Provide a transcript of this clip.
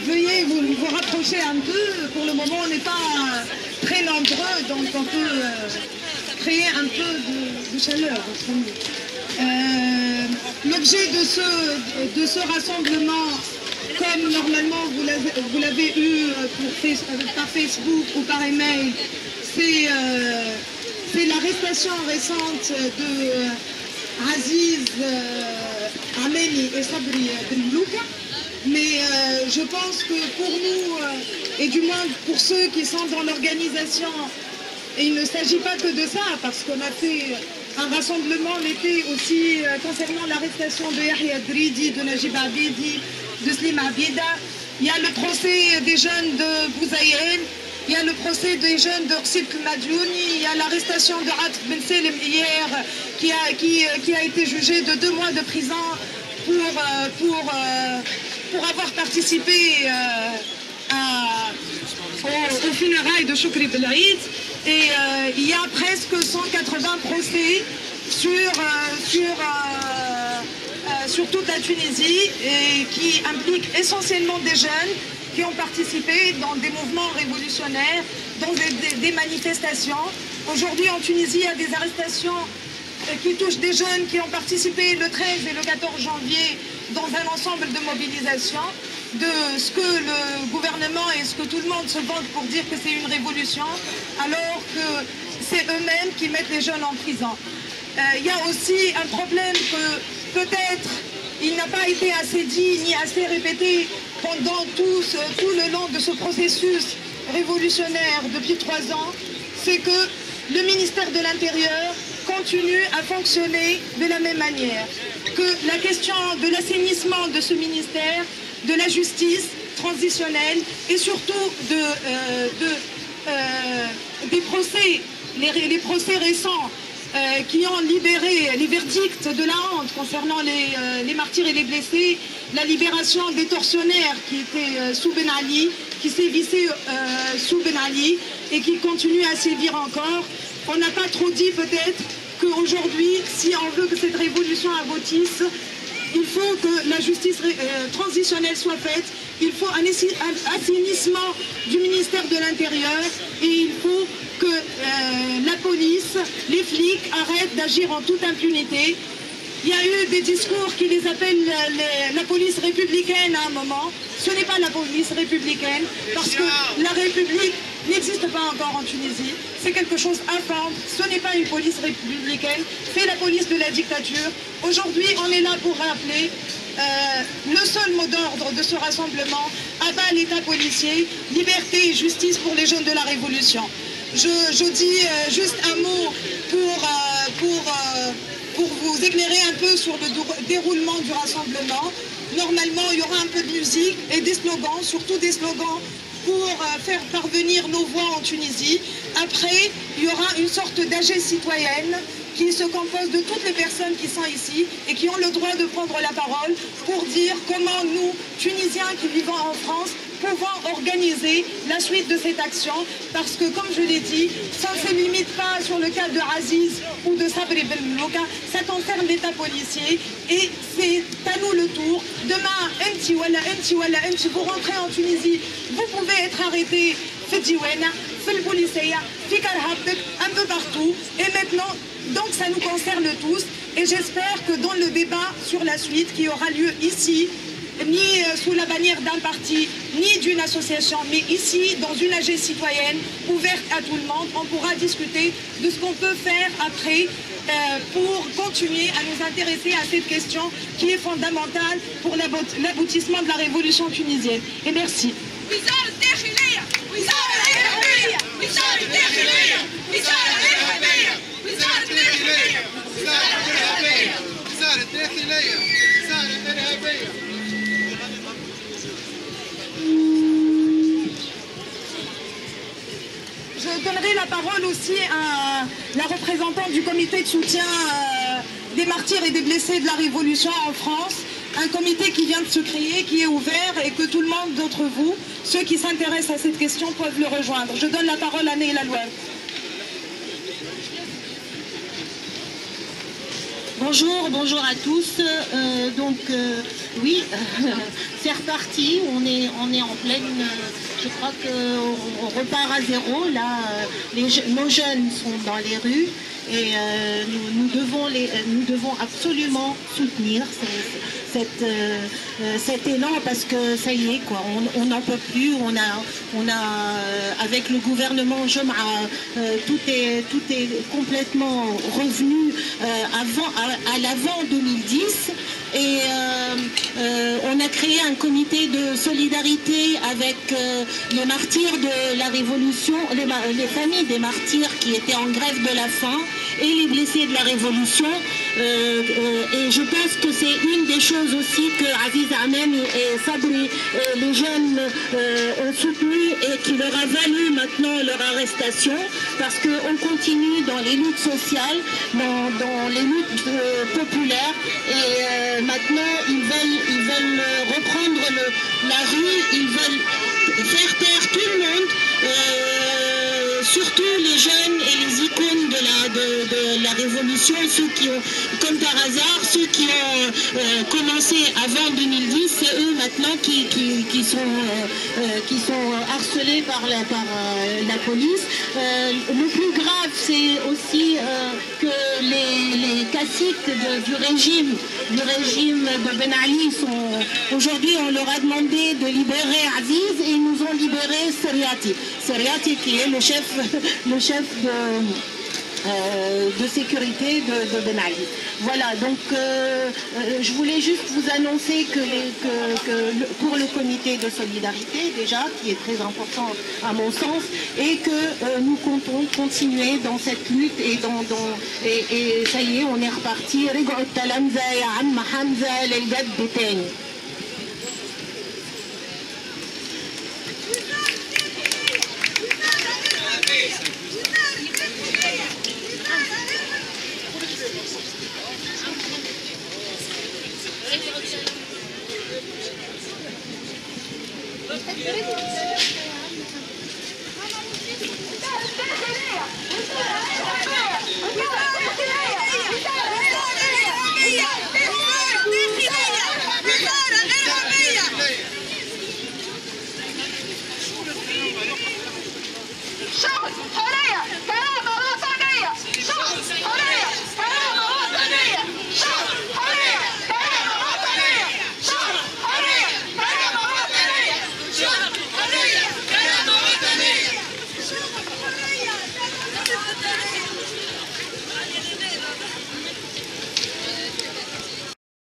veuillez vous rapprocher un peu. Pour le moment, on n'est pas très nombreux, donc on peut créer un peu de chaleur. L'objet de ce rassemblement, comme normalement vous l'avez eu par Facebook ou par email, c'est l'arrestation récente de Aziz Ameni et Sabri Benlouka. Mais je pense que pour nous, et du moins pour ceux qui sont dans l'organisation, et il ne s'agit pas que de ça, parce qu'on a fait un rassemblement l'été aussi concernant l'arrestation de Yahya Dridi, de Najib Abidi, de Slim Abida. Il y a le procès des jeunes de Bouzaïen, il y a le procès des jeunes de Rsit Madjouni, il y a l'arrestation de Atf Ben Selim hier, qui a été jugé de 2 mois de prison pour avoir participé aux funérailles de Choukri Belaïd. Et il y a presque 180 procès sur toute la Tunisie et qui impliquent essentiellement des jeunes qui ont participé dans des mouvements révolutionnaires, dans des manifestations. Aujourd'hui en Tunisie, il y a des arrestations qui touchent des jeunes qui ont participé le 13 et le 14 janvier dans un ensemble de mobilisations, de ce que le gouvernement et ce que tout le monde se vante pour dire que c'est une révolution, alors que c'est eux-mêmes qui mettent les jeunes en prison. Il y a aussi un problème que peut-être il n'a pas été assez dit ni assez répété pendant tout le long de ce processus révolutionnaire depuis 3 ans, c'est que le ministère de l'Intérieur continue à fonctionner de la même manière, que la question de l'assainissement de ce ministère, de la justice transitionnelle et surtout des procès, les procès récents qui ont libéré les verdicts de la honte concernant les martyrs et les blessés, la libération des tortionnaires qui étaient sous Ben Ali, qui sévissaient sous Ben Ali et qui continuent à sévir encore. On n'a pas trop dit peut-être qu'aujourd'hui, si on veut que cette révolution aboutisse, il faut que la justice transitionnelle soit faite, il faut un assainissement du ministère de l'Intérieur et il faut que la police, les flics arrêtent d'agir en toute impunité. Il y a eu des discours qui les appellent la police républicaine à un moment. Ce n'est pas la police républicaine parce que la République n'existe pas encore en Tunisie. C'est quelque chose infâme. Ce n'est pas une police républicaine, c'est la police de la dictature. Aujourd'hui, on est là pour rappeler le seul mot d'ordre de ce rassemblement, abat l'État policier, liberté et justice pour les jeunes de la Révolution. Je dis juste un mot pour vous éclairer un peu sur le déroulement du rassemblement. Normalement, il y aura un peu de musique et des slogans, surtout des slogans pour faire parvenir nos voix en Tunisie. Après, il y aura une sorte d'AG citoyenne qui se compose de toutes les personnes qui sont ici et qui ont le droit de prendre la parole pour dire comment nous, Tunisiens qui vivons en France, pouvons organiser la suite de cette action parce que, comme je l'ai dit, ça ne se limite pas sur le cas de Aziz ou de Sabri Benlouka, ça concerne l'État policier et c'est à nous le tour. Demain, vous rentrez en Tunisie, vous pouvez être arrêté, un peu partout et maintenant, donc ça nous concerne tous et j'espère que dans le débat sur la suite qui aura lieu ici, ni sous la bannière d'un parti, ni d'une association, mais ici, dans une AG citoyenne, ouverte à tout le monde, on pourra discuter de ce qu'on peut faire après pour continuer à nous intéresser à cette question qui est fondamentale pour l'aboutissement de la révolution tunisienne. Et merci. Je donnerai la parole aussi à la représentante du comité de soutien des martyrs et des blessés de la Révolution en France, un comité qui vient de se créer, qui est ouvert et que tout le monde d'entre vous, ceux qui s'intéressent à cette question, peuvent le rejoindre. Je donne la parole à Neila Louel. Bonjour, bonjour à tous. Oui, c'est reparti. On est en pleine. Je crois qu'on repart à zéro. Là, nos jeunes sont dans les rues et nous devons absolument soutenir cet élan parce que ça y est, quoi. On n'en peut plus. On a avec le gouvernement Jom'a, tout est complètement revenu à l'avant 2010 et on a créé un comité de solidarité avec les martyrs de la Révolution, les familles des martyrs qui étaient en grève de la faim et les blessés de la Révolution. Et je pense que c'est une des choses aussi que Aziz Amem et Sabri, les jeunes, ont soutenu et qui leur a valu maintenant leur arrestation, parce qu'on continue dans les luttes sociales, dans les luttes populaires, et maintenant ils veulent reprendre la rue, ils veulent faire taire tout le monde, surtout les jeunes et les icônes de la Révolution, ceux qui ont, comme par hasard, ceux qui ont commencé avant 2010, c'est eux maintenant qui sont harcelés par la police. Le plus grave, c'est aussi que les caciques du régime de Ben Ali aujourd'hui, on leur a demandé de libérer Aziz et ils nous ont libéré Seriati qui est le chef de sécurité de Ben Ali. Voilà, donc je voulais juste vous annoncer que pour le comité de solidarité, déjà, qui est très important à mon sens, et que nous comptons continuer dans cette lutte et ça y est, on est reparti. Thank you.